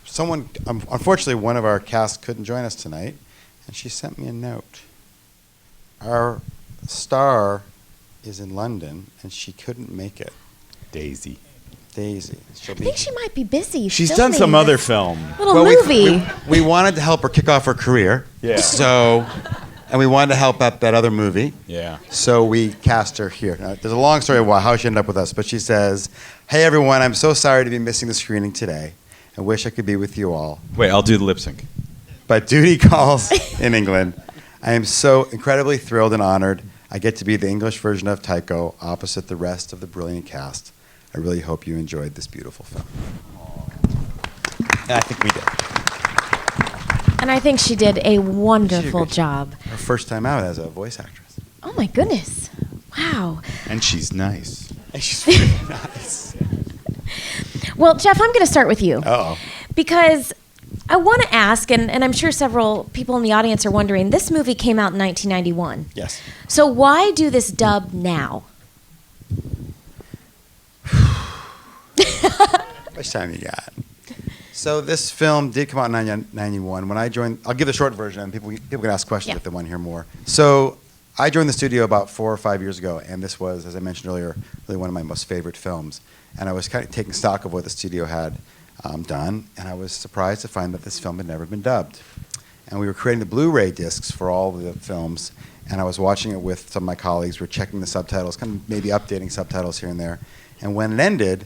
Someone, unfortunately, one of our cast couldn't join us tonight, and she sent me a note. Our star is in London, and she couldn't make it. Daisy. I think she might be busy. She's done some other film. Little movie. We wanted to help her kick off her career. Yeah. And we wanted to help out that other movie. Yeah. So we cast her here. Now, there's a long story of how she ended up with us, but she says, "Hey everyone, I'm so sorry to be missing the screening today. I wish I could be with you all. Wait, I'll do the lip sync. But duty calls in England. I am so incredibly thrilled and honored I get to be the English version of Tycho opposite the rest of the brilliant cast. I really hope you enjoyed this beautiful film." And I think we did. And I think she did a wonderful job. Her first time out as a voice actress. Oh my goodness. Wow. And she's nice. And she's really nice. Well, Jeff, I'm going to start with you. Uh-oh. Because I want to ask, and I'm sure several people in the audience are wondering, this movie came out in 1991. Yes. So why do this dub now? How much time you got? So this film did come out in 1991. When I joined, I'll give the short version, and people can ask questions if they want to hear more. So I joined the studio about 4 or 5 years ago, and this was, as I mentioned earlier, really one of my most favorite films. And I was kind of taking stock of what the studio had done, and I was surprised to find that this film had never been dubbed. And we were creating the Blu-ray discs for all the films, and I was watching it with some of my colleagues. We were checking the subtitles, kind of maybe updating subtitles here and there. And when it ended,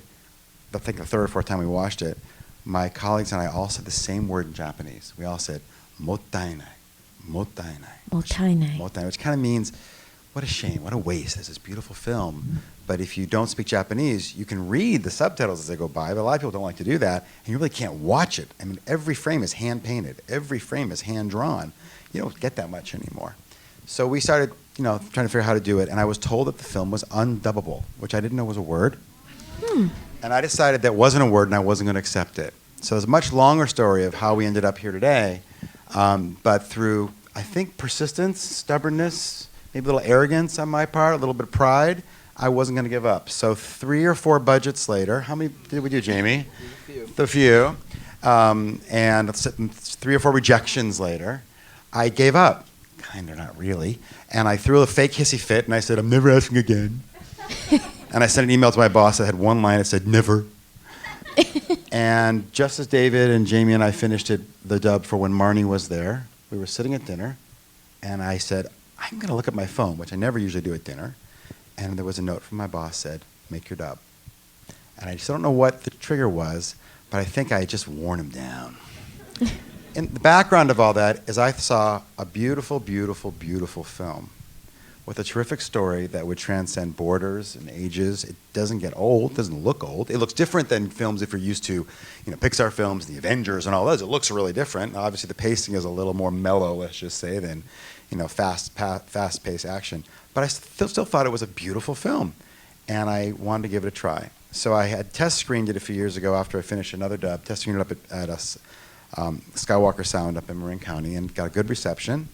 I think the third or fourth time we watched it, my colleagues and I all said the same word in Japanese. We all said, "mottainai, mottainai." Mottainai. Which kind of means, what a shame, what a waste. This is a beautiful film. But if you don't speak Japanese, you can read the subtitles as they go by, but a lot of people don't like to do that, and you really can't watch it. I mean, every frame is hand-painted. Every frame is hand-drawn. You don't get that much anymore. So we started, trying to figure out how to do it, and I was told that the film was undubbable, which I didn't know was a word. And I decided that wasn't a word, and I wasn't going to accept it. So it's a much longer story of how we ended up here today, but through, I think, persistence, stubbornness, maybe a little arrogance on my part, a little bit of pride, I wasn't going to give up. So 3 or 4 budgets later, how many did we do, Jamie? A few. And 3 or 4 rejections later, I gave up. Kind of, not really. And I threw a fake hissy fit, and I said, "I'm never asking again." And I sent an email to my boss that had one line that said, "Never." And just as David and Jamie and I finished the dub for When Marnie Was There, we were sitting at dinner, and I said, "I'm going to look at my phone," which I never usually do at dinner. And there was a note from my boss said, "Make your dub." And I just don't know what the trigger was, but I think I just worn him down. In the background of all that is I saw a beautiful, beautiful, beautiful film with a terrific story that would transcend borders and ages. It doesn't get old, doesn't look old. It looks different than films if you're used to, Pixar films, the Avengers and all those. It looks really different. Obviously, the pacing is a little more mellow, let's just say, than, fast-paced action. But I still thought it was a beautiful film, and I wanted to give it a try. So I had test screened it a few years ago after I finished another dub, test screened it up at Skywalker Sound up in Marin County, and got a good reception.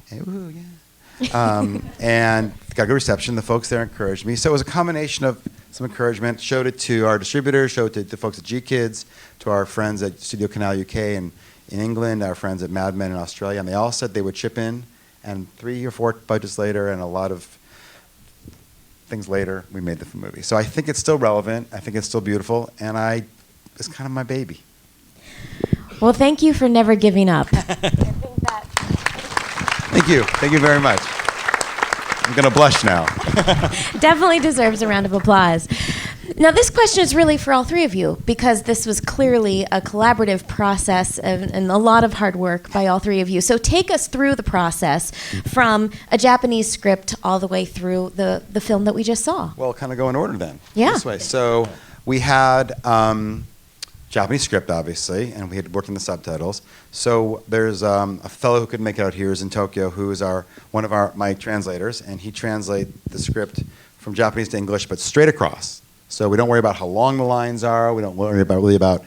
And, and got a good reception. The folks there encouraged me. So it was a combination of some encouragement. Showed it to our distributors, showed it to the folks at G-Kids, to our friends at Studio Canal UK in England, our friends at Mad Men in Australia, and they all said they would chip in. And 3 or 4 budgets later and a lot of things later, we made the movie. So I think it's still relevant. I think it's still beautiful. And it's kind of my baby. Well, thank you for never giving up. Thank you. Thank you very much. I'm going to blush now. Definitely deserves a round of applause. Now, this question is really for all 3 of you, because this was clearly a collaborative process and a lot of hard work by all 3 of you. So take us through the process from a Japanese script all the way through the film that we just saw. Well, kind of go in order then. Yeah. This way. So we had Japanese script, obviously, and we had worked on the subtitles. So there's a fellow who couldn't make it out here is in Tokyo, who is one of my translators, and he translates the script from Japanese to English, but straight across. So we don't worry about how long the lines are. We don't worry about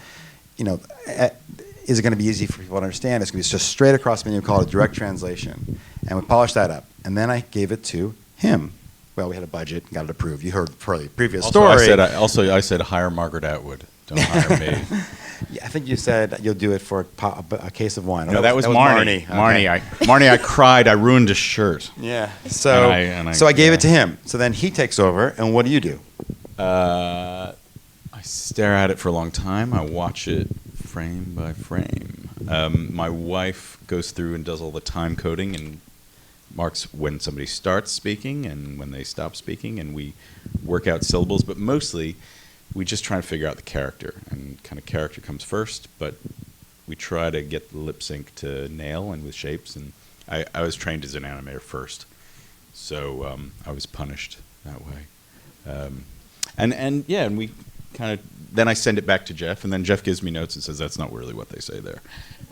is it going to be easy for people to understand? It's going to be just straight across menu. We call it a direct translation, and we polished that up. And then I gave it to him. Well, we had a budget and got it approved. You heard the previous story. I said hire Margaret Atwood. Don't hire me. Yeah, I think you said you'll do it for a case of wine. No, that was Marnie. Okay. Marnie, I cried. I ruined a shirt. Yeah. So I gave it to him. So then he takes over, and what do? I stare at it for a long time. I watch it frame by frame. My wife goes through and does all the time coding and marks when somebody starts speaking and when they stop speaking, and we work out syllables. But mostly, we just try to figure out the character, and kind of character comes first. But we try to get the lip sync to nail and with shapes. And I was trained as an animator first, so I was punished that way. And we kind of then I send it back to Jeff, and then Jeff gives me notes and says that's not really what they say there,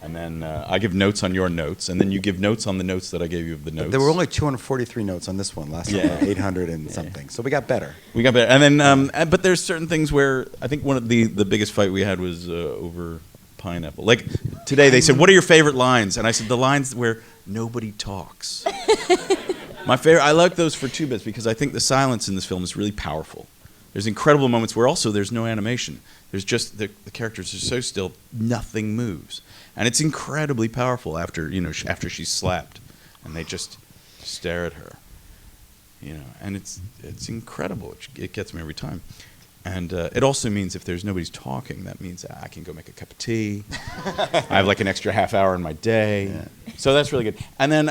and then I give notes on your notes, and then you give notes on the notes that I gave you of the notes. There were only 243 notes on this one last time. 800 and something. So we got better. And then but there's certain things where I think one of the biggest fight we had was over pineapple. Like today, they said, "What are your favorite lines?" And I said the lines where nobody talks. My favorite. I like those for 2 bits because I think the silence in this film is really powerful. There's incredible moments where also there's no animation. There's just the characters are so still, nothing moves, and it's incredibly powerful. After after she's slapped, and they just stare at her, and it's incredible. It gets me every time, and it also means if there's nobody's talking, that means I can go make a cup of tea. I have like an extra half hour in my day, so that's really good. And then,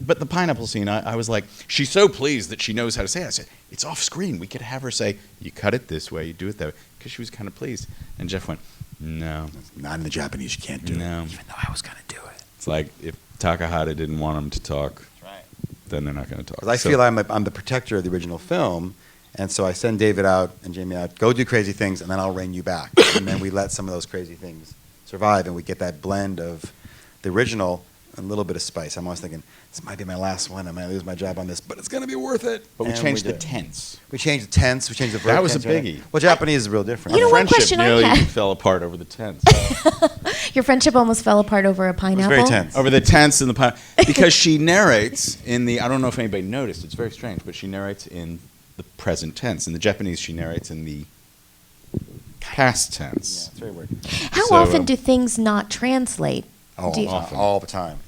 but the pineapple scene, I was like, she's so pleased that she knows how to say it. I said, it's off screen. We could have her say, you cut it this way, you do it that way, because she was kind of pleased. And Jeff went, no. Not in the Japanese, you can't do it. No. Even though I was going to do it. It's like if Takahata didn't want them to talk, then they're not going to talk. Because I feel I'm the protector of the original film, and so I send David out and Jamie out, go do crazy things, and then I'll rein you back. And then we let some of those crazy things survive, and we get that blend of the original and a little bit of spice. I'm always thinking, this might be my last one. I might lose my job on this, but it's going to be worth it. But we And changed do the it. tense. We changed the tense. We changed the verb. That was a tense, right? biggie. Well, Japanese is real different. You know Our one friendship question I nearly had? fell apart over the tense. Your friendship almost fell apart over a It was pineapple. very tense. Over the tense and the pineapple. Because she narrates in the, I don't know if anybody noticed, it's very strange, but she narrates in the present tense. In the Japanese, she narrates in the past Yeah, tense. it's very weird. How So, often do things not translate? Oh, Do you- often. all the time.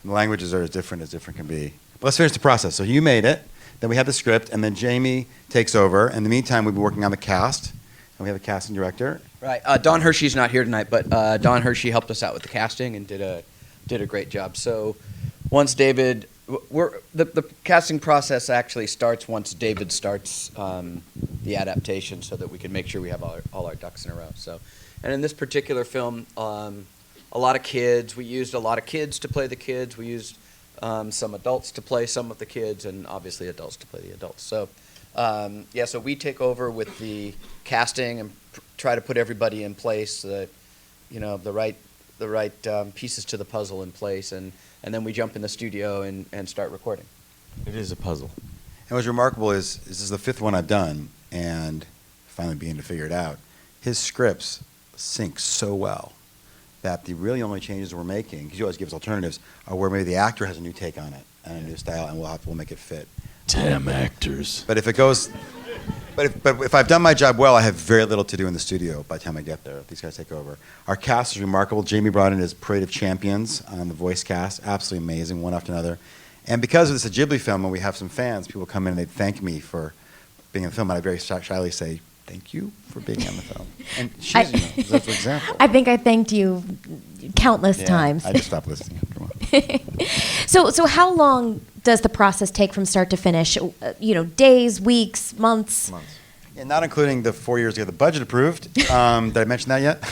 The languages are as different can be. But let's finish the process. So you made it. Then we had the script, and then Jamie takes over. In the meantime, we've been working on the cast, and we have a casting director. Right. Don Hershey's not here tonight, but Don Hershey helped us out with the casting and did a great job. So once David, the casting process actually starts once David starts the adaptation, so that we can make sure we have all our ducks in a row. So, and in this particular film, a lot of kids. We used a lot of kids to play the kids. We used some adults to play some of the kids, and obviously adults to play the adults. So, so we take over with the casting and try to put everybody in place, the right pieces to the puzzle in place, and then we jump in the studio and start recording. It is a puzzle. And what's remarkable is this is the 5th one I've done, and finally beginning to figure it out. His scripts sync so well that the really only changes we're making, because you always give us alternatives, are where maybe the actor has a new take on it and a new style, and we'll make it fit. Damn actors. But if it goes, but if I've done my job well, I have very little to do in the studio by the time I get there. These guys take over. Our cast is remarkable. Jamie brought in his parade of champions on the voice cast, absolutely amazing, one after another. And because it's a Ghibli film, and we have some fans, people come in and they thank me for being in the film, and I very shyly say, thank you for being on the film. And she's, that's an example. I think I thanked you countless times. I just stopped listening after a while. So how long does the process take from start to finish? Days, weeks, months? And not including the 4 years to get the budget approved. Did I mention that yet?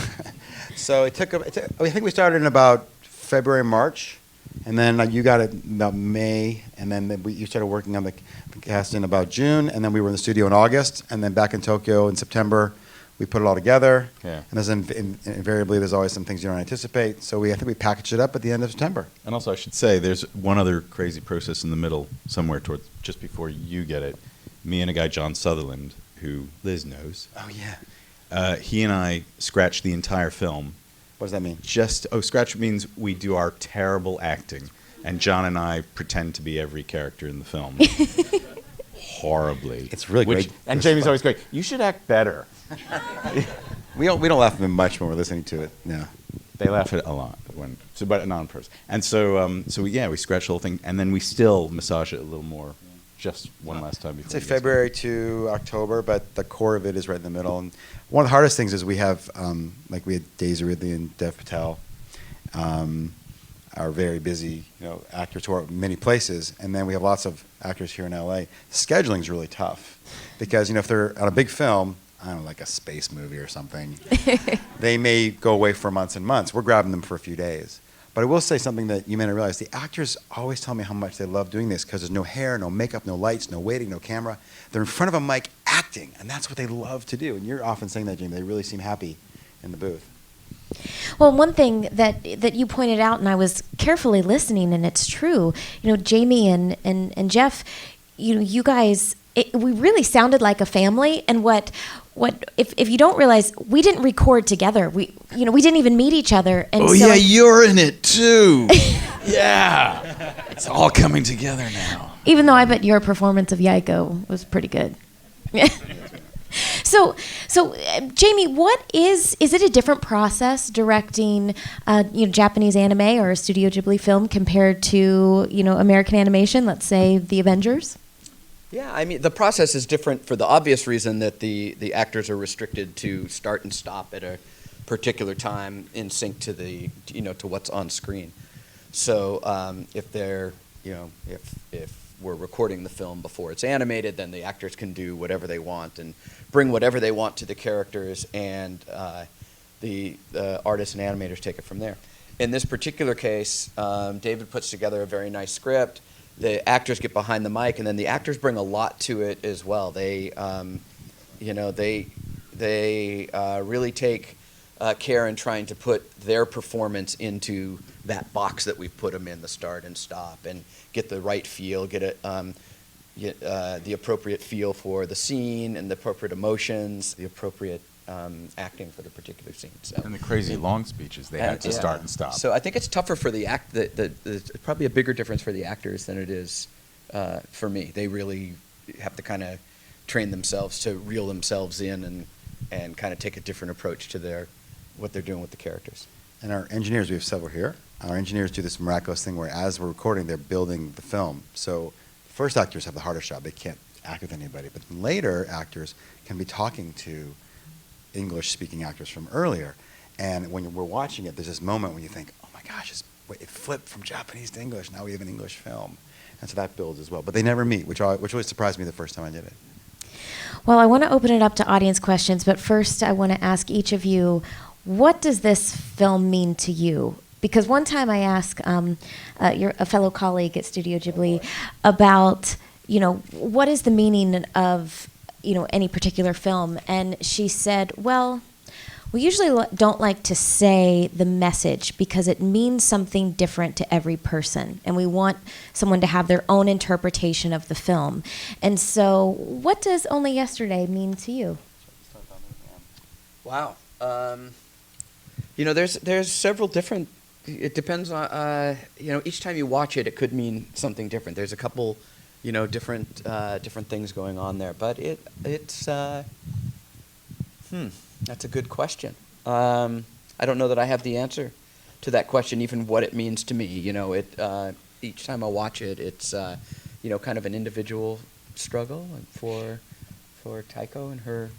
So I think we started in about February, March, and then you got it in about May, and then you started working on the cast in about June, and then we were in the studio in August, and then back in Tokyo in September. We put it all together, and there's invariably there's always some things you don't anticipate. So I think we packaged it up at the end of September. And also, I should say, there's one other crazy process in the middle, somewhere towards just before you get it. Me and a guy, John Sutherland, who Liz knows. Oh yeah. He and I scratched the entire film. What does that mean? Scratch means we do our terrible acting, and John and I pretend to be every character in the film. Horribly. It's really great. And Jamie's always great. You should act better. We don't laugh at them much when we're listening to it. No. They laugh at it a lot but not on purpose. And so we scratch the whole thing, and then we still massage it a little more, just one last time before. I'd say we get February to October, but the core of it is right in the middle. And one of the hardest things is we have, like we had Daisy Ridley and Dev Patel, are very busy, actors who are many places, and then we have lots of actors here in LA. Scheduling is really tough because if they're on a big film, I don't know, like a space movie or something, they may go away for months and months. We're grabbing them for a few days. But I will say something that you may not realize. The actors always tell me how much they love doing this because there's no hair, no makeup, no lights, no waiting, no camera. They're in front of a mic acting, and that's what they love to do. And you're often saying that, Jamie. They really seem happy in the booth. Well, one thing that you pointed out, and I was carefully listening, and it's true. Jamie and Jeff, you guys, we really sounded like a family. And if you don't realize, we didn't record together. We didn't even meet each other. And you're in it too. Yeah, it's all coming together now. Even though I bet your performance of Yaiko was pretty good. So, Jamie, is it a different process directing, Japanese anime or a Studio Ghibli film compared to, American animation, let's say The Avengers? Yeah, I mean, the process is different for the obvious reason that the actors are restricted to start and stop at a particular time in sync to to what's on screen. So if they're, if we're recording the film before it's animated, then the actors can do whatever they want and bring whatever they want to the characters, and the artists and animators take it from there. In this particular case, David puts together a very nice script. The actors get behind the mic, and then the actors bring a lot to it as well. They, they really take care in trying to put their performance into that box that we've put them in, the start and stop, and get the right feel, get the appropriate feel for the scene and the appropriate emotions, the appropriate acting for the particular scene. So. And the crazy long speeches they had to start and stop. So I think it's tougher for the it's probably a bigger difference for the actors than it is for me. They really have to kind of train themselves to reel themselves in and kind of take a different approach to what they're doing with the characters. And our engineers, we have several here. Our engineers do this miraculous thing where as we're recording, they're building the film. So first actors have the hardest job. They can't act with anybody. But later actors can be talking to English-speaking actors from earlier. And when we're watching it, there's this moment when you think, oh my gosh, it flipped from Japanese to English. Now we have an English film. And so that builds as well. But they never meet, which really surprised me the first time I did it. Well, I want to open it up to audience questions, but first I want to ask each of you, what does this film mean to you? Because one time I asked a fellow colleague at Studio Ghibli about, what is the meaning of, any particular film? And she said, well, we usually don't like to say the message because it means something different to every person. And we want someone to have their own interpretation of the film. And so what does Only Yesterday mean to you? Wow. There's several different. It depends on each time you watch it, it could mean something different. There's a couple, different things going on there. But it's that's a good question. I don't know that I have the answer to that question, even what it means to me. Each time I watch it, it's kind of an individual struggle for Taiko and her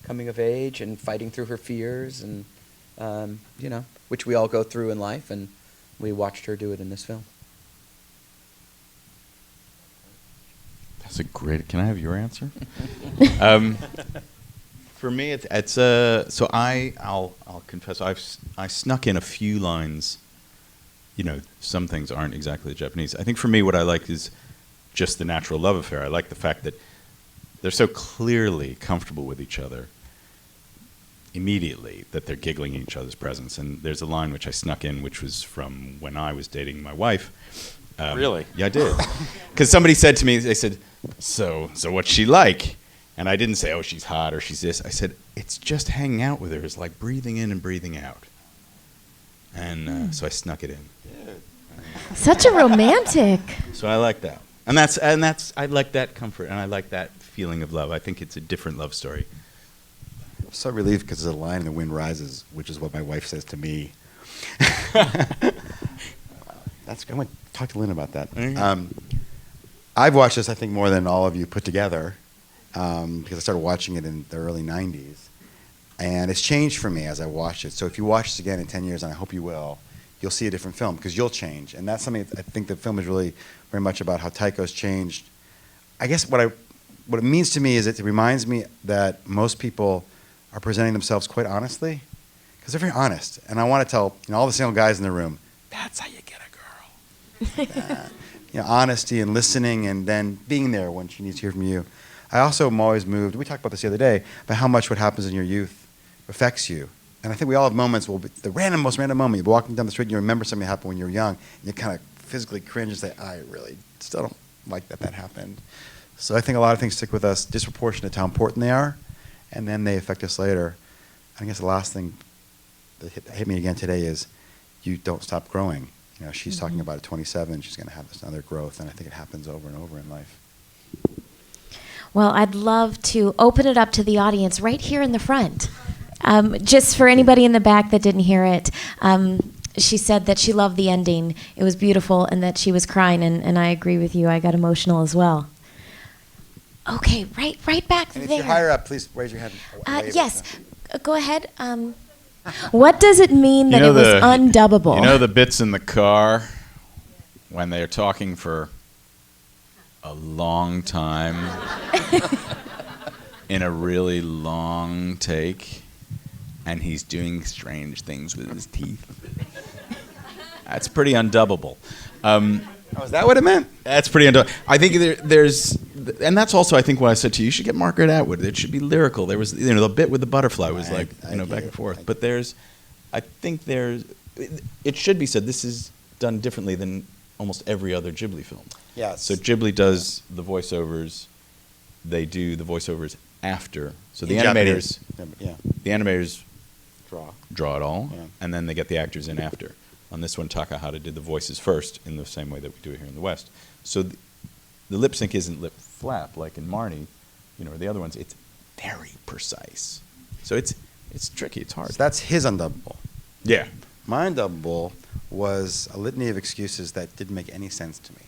coming of age and fighting through her fears and. Which we all go through in life, and we watched her do it in this film. That's a great. Can I have your answer? For me, it's so I'll confess I snuck in a few lines. Some things aren't exactly Japanese. I think for me, what I like is just the natural love affair. I like the fact that they're so clearly comfortable with each other. Immediately that they're giggling in each other's presence. And there's a line which I snuck in, which was from when I was dating my wife. Really? Yeah, I did. Because somebody said to me, they said, so what's she like? And I didn't say, oh, she's hot or she's this. I said, it's just hanging out with her. It's like breathing in and breathing out. And so I snuck it in. Such a romantic. So I like that. And that's I like that comfort and I like that feeling of love. I think it's a different love story. so relieved because there's a line in The Wind Rises, which is what my wife says to me. That's good. I'm going to talk to Lynn about that. I've watched this, I think, more than all of you put together because I started watching it in the early 90s. And it's changed for me as I watched it. So if you watch this again in 10 years, and I hope you will, you'll see a different film because you'll change. And that's something I think the film is really very much about how Taiko's changed. I guess what it means to me is it reminds me that most people are presenting themselves quite honestly because they're very honest. And I want to tell all the single guys in the room, that's how you get a girl. Honesty and listening and then being there when she needs to hear from you. I also am always moved, we talked about this the other day, about how much what happens in your youth affects you. And I think we all have moments, the most random moment, you're walking down the street and you remember something that happened when you were young, and you kind of physically cringe and say, I really still don't like that happened. So I think a lot of things stick with us disproportionate to how important they are, and then they affect us later. I guess the last thing that hit me again today is you don't stop growing. She's talking about at 27, she's going to have this another growth, and I think it happens over and over in life. Well, I'd love to open it up to the audience right here in the front. Just for anybody in the back that didn't hear it, she said that she loved the ending. It was beautiful, and that she was crying, and I agree with you. I got emotional as well. Okay, right back and there. If you're higher up, please raise your hand. Yes, go ahead. What does it mean that it was undubbable? You know the bits in the car when they're talking for a long time in a really long take, and he's doing strange things with his teeth? That's pretty undubbable. Is that what it meant? That's pretty undubbable. I think there's, and that's also I think what I said to you. You should get Margaret Atwood. It should be lyrical. There was the bit with the butterfly was back and forth. But I think it should be said this is done differently than almost every other Ghibli film. Yes. So Ghibli does the voiceovers. They do the voiceovers after. So the animators, the animators draw it all, and then they get the actors in after. On this one, Takahata did the voices first in the same way that we do it here in the West. So the lip sync isn't lip flap like in Marnie, or the other ones. It's very precise. So it's tricky. It's hard. So that's his undubbable. Yeah. My undubbable was a litany of excuses that didn't make any sense to me.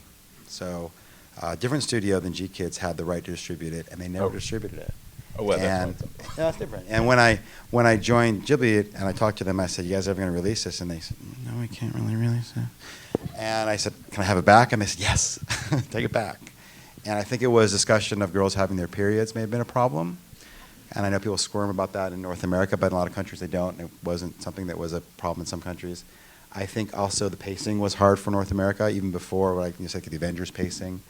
So a different studio than G Kids had the right to distribute it, and they never distributed it. Oh, well, and that's different. And when I joined Ghibli and I talked to them, I said, "You guys ever going to release this?" And they said, "No, we can't really release it." And I said, "Can I have it back?" And they said, "Yes, take it back." And I think it was discussion of girls having their periods may have been a problem. And I know people squirm about that in North America, but in a lot of countries they don't. And it wasn't something that was a problem in some countries. I think also the pacing was hard for North America, even before, like you said, the Avengers pacing.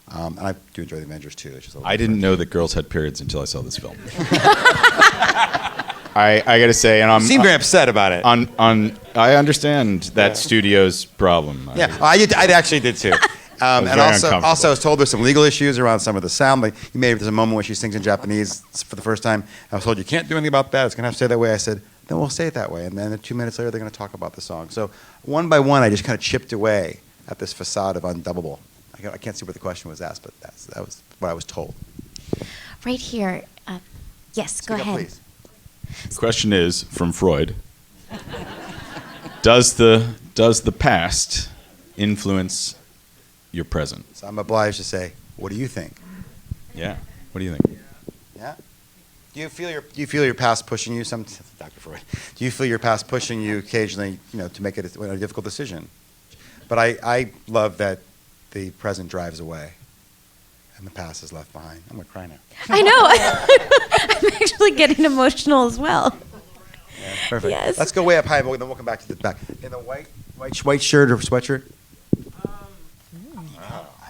And I do enjoy the Avengers too. It's just I didn't know that girls had periods until I saw this film. I got to say, and I'm seemed very upset about it. I understand that studio's problem. I actually did too. And also I was told there's some legal issues around some of the sound. Like there's a moment when she sings in Japanese for the first time. I was told you can't do anything about that. It's gonna have to stay that way. I said, then we'll say it that way. And then 2 minutes later, they're gonna talk about the song. So one by one, I just kind of chipped away at this facade of undubbable. I can't see what the question was asked, but that was what I was told. Right here. Yes, go ahead. Please. The question is from Freud. Does the past influence your present? So I'm obliged to say, what do you think? Yeah. What do you think? Yeah. Do you feel your past pushing you? Dr. Freud. Do you feel your past pushing you occasionally, to make it a difficult decision? But I love that the present drives away, and the past is left behind. I'm gonna cry now. I know. I'm actually getting emotional as well. Yeah, perfect. Yes. Let's go way up high, but then we'll come back to the back. In the white shirt or sweatshirt.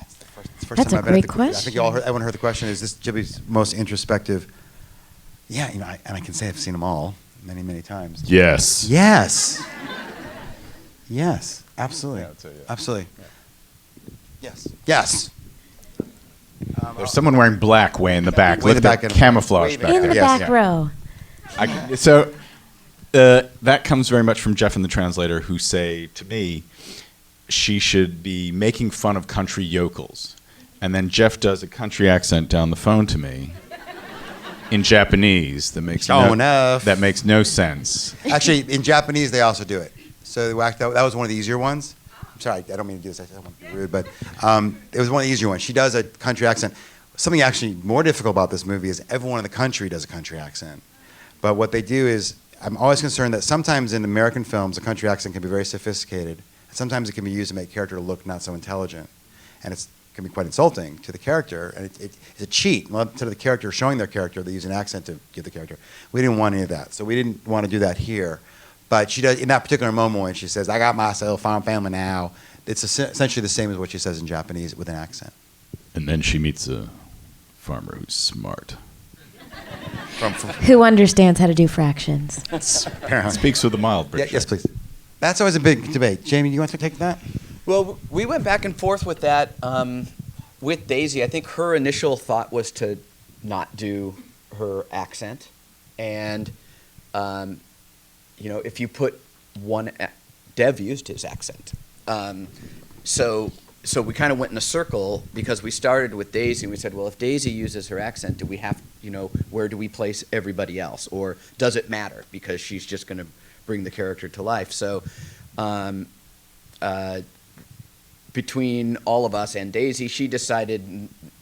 It's the first That's time a I've been at great question. I think everyone heard the question. Is this Ghibli's most introspective? Yeah, and I can say I've seen them all many, many times. Yes. Yes. Yes. Absolutely. Yeah, I'll tell you. Absolutely. Yeah. Yes. Yes. There's someone wearing black way in the back. Way in the Lift back it, and- camouflage waving. back In there. the Yes. back row. So that comes very much from Jeff and the translator, who say to me, she should be making fun of country yokels. And then Jeff does a country accent down the phone to me. in Japanese. That makes Show enough. That makes no sense. Actually, in Japanese, they also do it. So that was one of the easier ones. I'm sorry, I don't mean to do this. I don't want to be rude, but it was one of the easier ones. She does a country accent. Something actually more difficult about this movie is everyone in the country does a country accent. But what they do is, I'm always concerned that sometimes in American films, a country accent can be very sophisticated. And sometimes it can be used to make a character look not so intelligent. And it can be quite insulting to the character. And it's a cheat. Instead of the character showing their character, they use an accent to give the character. We didn't want any of that. So we didn't want to do that here. But she does, in that particular moment when she says, I got myself farm family now, it's essentially the same as what she says in Japanese with an accent. And then she meets a farmer who's smart. Who understands how to do fractions. Speaks with a mild British. Yes, please. That's always a big debate. Jamie, do you want to take that? Well, we went back and forth with that with Daisy. I think her initial thought was to not do her accent. And, if you put Dev used his accent. So we kind of went in a circle because we started with Daisy and we said, well, if Daisy uses her accent, do we have, where do we place everybody else? Or does it matter because she's just going to bring the character to life? So between all of us and Daisy,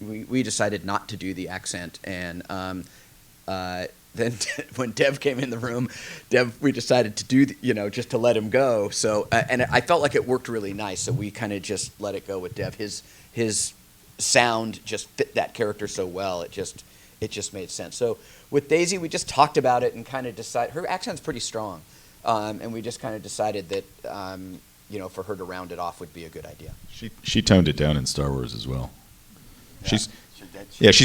we decided not to do the accent. And then when Dev came in the room, we decided to do, just to let him go. So, and I felt like it worked really nice. So we kind of just let it go with Dev. His sound just fit that character so well. It just made sense. So with Daisy, we just talked about it and kind of decided, her accent's pretty strong. And we just kind of decided that, for her to round it off would be a good idea. She toned it down in Star Wars as well. She's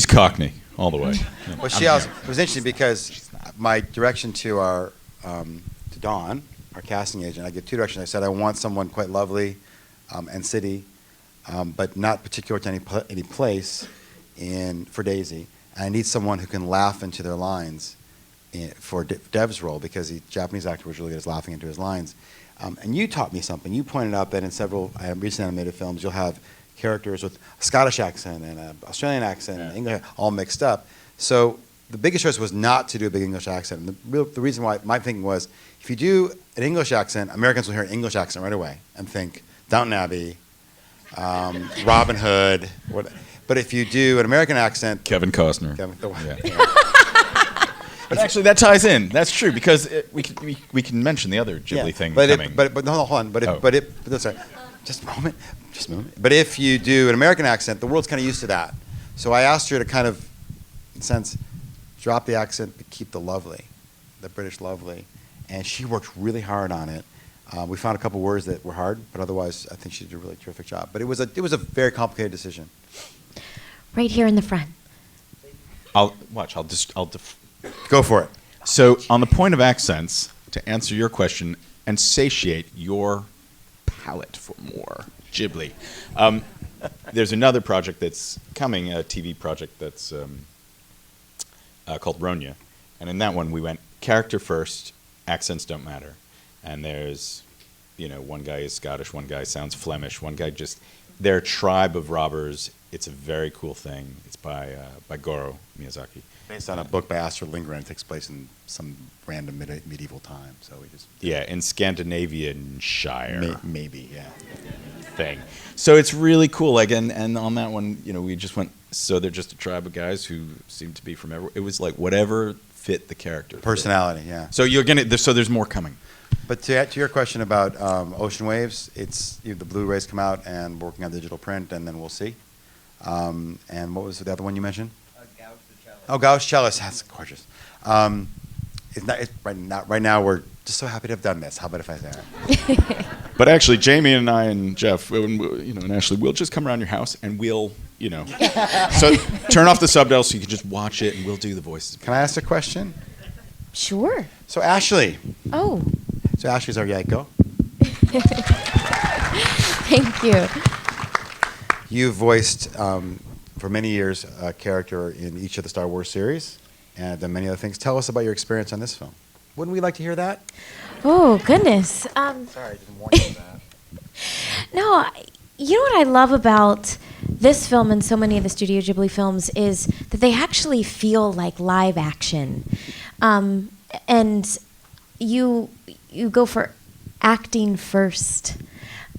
Cockney all the way. Yeah. Well, it was interesting because my direction to to Dawn, our casting agent, I gave two directions. I said I want someone quite lovely and city, but not particular to any place for Daisy. And I need someone who can laugh into their lines for Dev's role because the Japanese actor was really good at laughing into his lines. And you taught me something. You pointed out that in several recent animated films, you'll have characters with a Scottish accent and an Australian accent and English all mixed up. So the biggest choice was not to do a big English accent. And the reason why my thinking was, if you do an English accent, Americans will hear an English accent right away and think Downton Abbey, Robin Hood. But if you do an American accent, Kevin Costner. Yeah. But actually, that ties in. That's true because we can mention the other Ghibli thing coming. But no, hold on. Sorry. Just a moment. But if you do an American accent, the world's kind of used to that. So I asked her to kind of, in a sense, drop the accent but keep the British lovely. And she worked really hard on it. We found a couple words that were hard, but otherwise I think she did a really terrific job. But it was a very complicated decision. Right here in the front. Go for it. So on the point of accents, to answer your question and satiate your palate for more Ghibli, there's another project that's coming, a TV project that's called Ronya. And in that one, we went character first, accents don't matter. And there's, one guy is Scottish, one guy sounds Flemish, one guy they're a tribe of robbers. It's a very cool thing. It's by Goro Miyazaki. Based on a book by Astrid Lindgren. It takes place in some random medieval time. So we just in Scandinavian Shire. Maybe, yeah. Thing. So it's really cool. And on that one, we just went. So they're just a tribe of guys who seem to be from everywhere. It was like whatever fit the character. Personality, yeah. So so there's more coming. But to your question about Ocean Waves, it's the Blu-rays come out and working on digital print, and then we'll see. And what was the other one you mentioned? Gouge the Cellist. Oh, Gouge Cellist. That's gorgeous. Right now, we're just so happy to have done this. How about if I say that? But actually, Jamie and I and Jeff, and Ashley, we'll just come around your house and we'll, so turn off the subtitles so you can just watch it and we'll do the voices. Can I ask a question? Sure. So Ashley. Oh. So Ashley's our Yaiko. Thank you. You voiced for many years a character in each of the Star Wars series and done many other things. Tell us about your experience on this film. Wouldn't we like to hear that? Oh, goodness. Sorry, I didn't warn you of that. No, you know what I love about this film and so many of the Studio Ghibli films is that they actually feel like live action. And you go for acting first.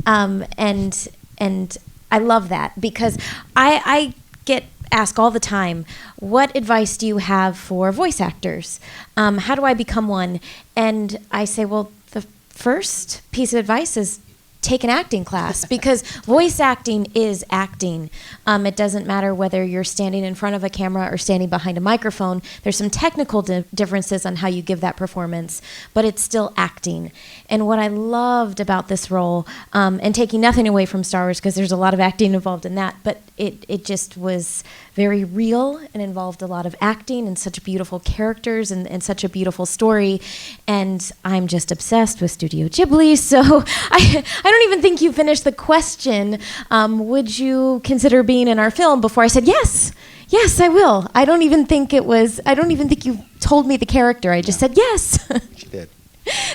And I love that because I get asked all the time, what advice do you have for voice actors? How do I become one? And I say, well, the first piece of advice is take an acting class because voice acting is acting. It doesn't matter whether you're standing in front of a camera or standing behind a microphone. There's some technical differences on how you give that performance, but it's still acting. And what I loved about this role, and taking nothing away from Star Wars because there's a lot of acting involved in that, but it just was very real and involved a lot of acting and such beautiful characters and such a beautiful story. And I'm just obsessed with Studio Ghibli, so I don't even think you finished the question. Would you consider being in our film? Before I said yes. Yes, I will. I don't even think you told me the character. I just said yes. She did.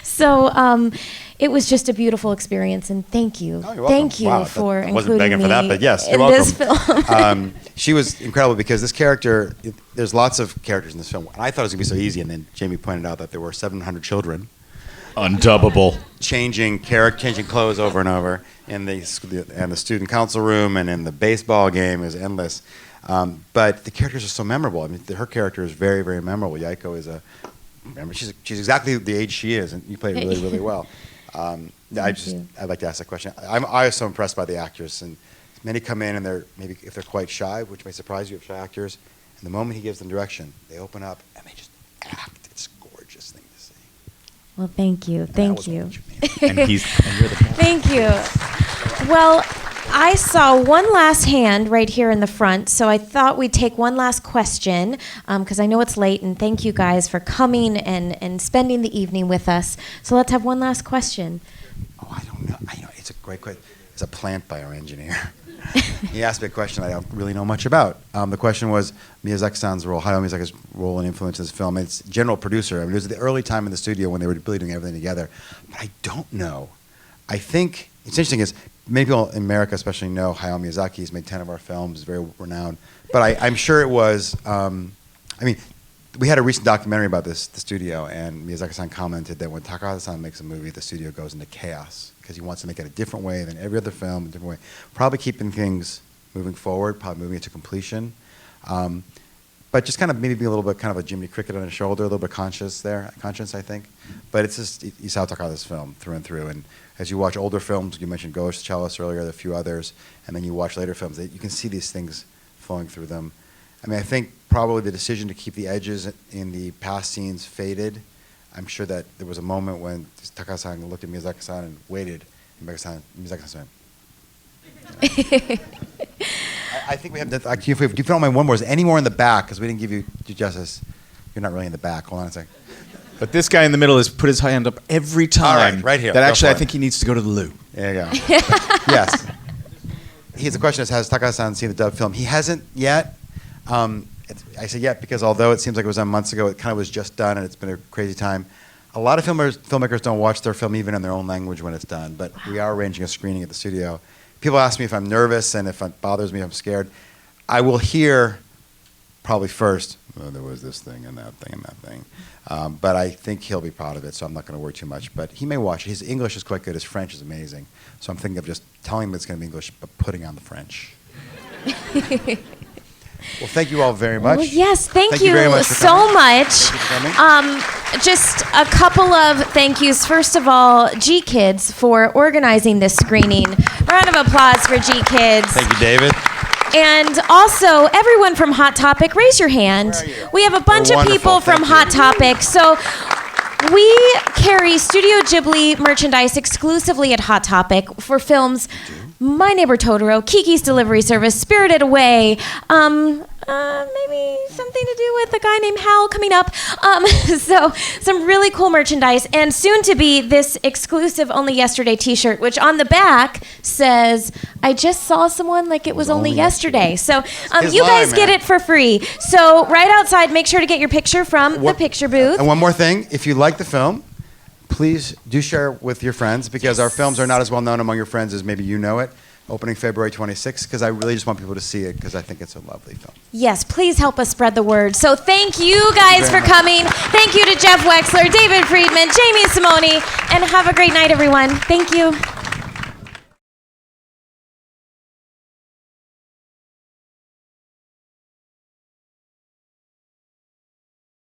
So it was just a beautiful experience, and thank you. Oh, you're welcome. Thank you Wow, for I including wasn't begging me for that, but yes, you're in welcome. this film. She was incredible because this character, there's lots of characters in this film. And I thought it was going to be so easy, and then Jamie pointed out that there were 700 children. Undubbable. Changing clothes over and over in the student council room and in the baseball game is endless. But the characters are so memorable. I mean, her character is very, very memorable. Yaiko is she's exactly the age she is, and you played really, really well. I'd like to ask that question. I was so impressed by the actors, and many come in and they're maybe if they're quite shy, which may surprise you, if shy actors. And the moment he gives them direction, they open up and they just act. It's a gorgeous thing to see. Well, thank you. Thank you. And you're the best. Thank you. Well, I saw one last hand right here in the front, so I thought we'd take one last question because I know it's late, and thank you guys for coming and spending the evening with us. So let's have one last question. Oh, I don't know. It's a great question. It's a plant bioengineer. He asked me a question I don't really know much about. The question was Miyazaki-san's role, Hayao Miyazaki's role and influence in this film. It's general producer. I mean, it was the early time in the studio when they were really doing everything together. But I don't know. I think it's interesting is many people in America especially know Hayao Miyazaki. He's made 10 of our films, very renowned. But I'm sure it was, we had a recent documentary about the studio, and Miyazaki-san commented that when Takahata-san makes a movie, the studio goes into chaos because he wants to make it a different way than every other film, a different way. Probably keeping things moving forward, probably moving it to completion. But just kind of maybe being a little bit kind of a Jiminy Cricket on his shoulder, a little bit conscious, I think. But it's just Isao Takahata's film through and through. And as you watch older films, you mentioned Ghost Chalice earlier, there are a few others, and then you watch later films, you can see these things flowing through them. I mean, I think probably the decision to keep the edges in the past scenes faded. I'm sure that there was a moment when Takahata-san looked at Miyazaki-san and waited, and Miyazaki-san went. I think we have that. If you film my one more, is there any more in the back? Because we didn't give you justice. You're not really in the back. Hold on a second. But this guy in the middle has put his hand up every time. Right here. That actually I think he needs to go to the loo. There you go. Yes. The question is, has Takahata-san seen the dub film? He hasn't yet. I say yet because although it seems like it was done months ago, it kind of was just done and it's been a crazy time. A lot of filmmakers don't watch their film even in their own language when it's done, but we are arranging a screening at the studio. People ask me if I'm nervous and if it bothers me, if I'm scared. I will hear probably first, oh, there was this thing and that thing and that thing. But I think he'll be proud of it, so I'm not going to worry too much. But he may watch it. His English is quite good. His French is amazing. So I'm thinking of just telling him it's going to be English, but putting on the French. Well, thank you all very much. Well, yes, thank you very much for so coming. much. Thank you for coming. Just a couple of thank yous. First of all, G Kids for organizing this screening. Round of applause for G Kids. Thank you, David. And also, everyone from Hot Topic, raise your hand. Where are you? We have a bunch You're of people wonderful. from Thank Hot you. Topic. So we carry Studio Ghibli merchandise exclusively at Hot Topic for films My Neighbor Totoro, Kiki's Delivery Service, Spirited Away, maybe something to do with a guy named Hal coming up. So some really cool merchandise, and soon to be this exclusive Only Yesterday t-shirt, which on the back says, I just saw someone like it was only yesterday. So His you lie, guys get man. it for free. So right outside, make sure to get your picture from the picture booth. And one more thing, if you like the film, please do share with your friends because our films are not as well known among your friends as maybe you know it. opening February 26th, because I really just want people to see it because I think it's a lovely film. Yes, please help us spread the word. So thank you guys for coming. Thank you to Jeff Wexler, David Friedman, Jamie Simone, and have a great night, everyone. Thank you.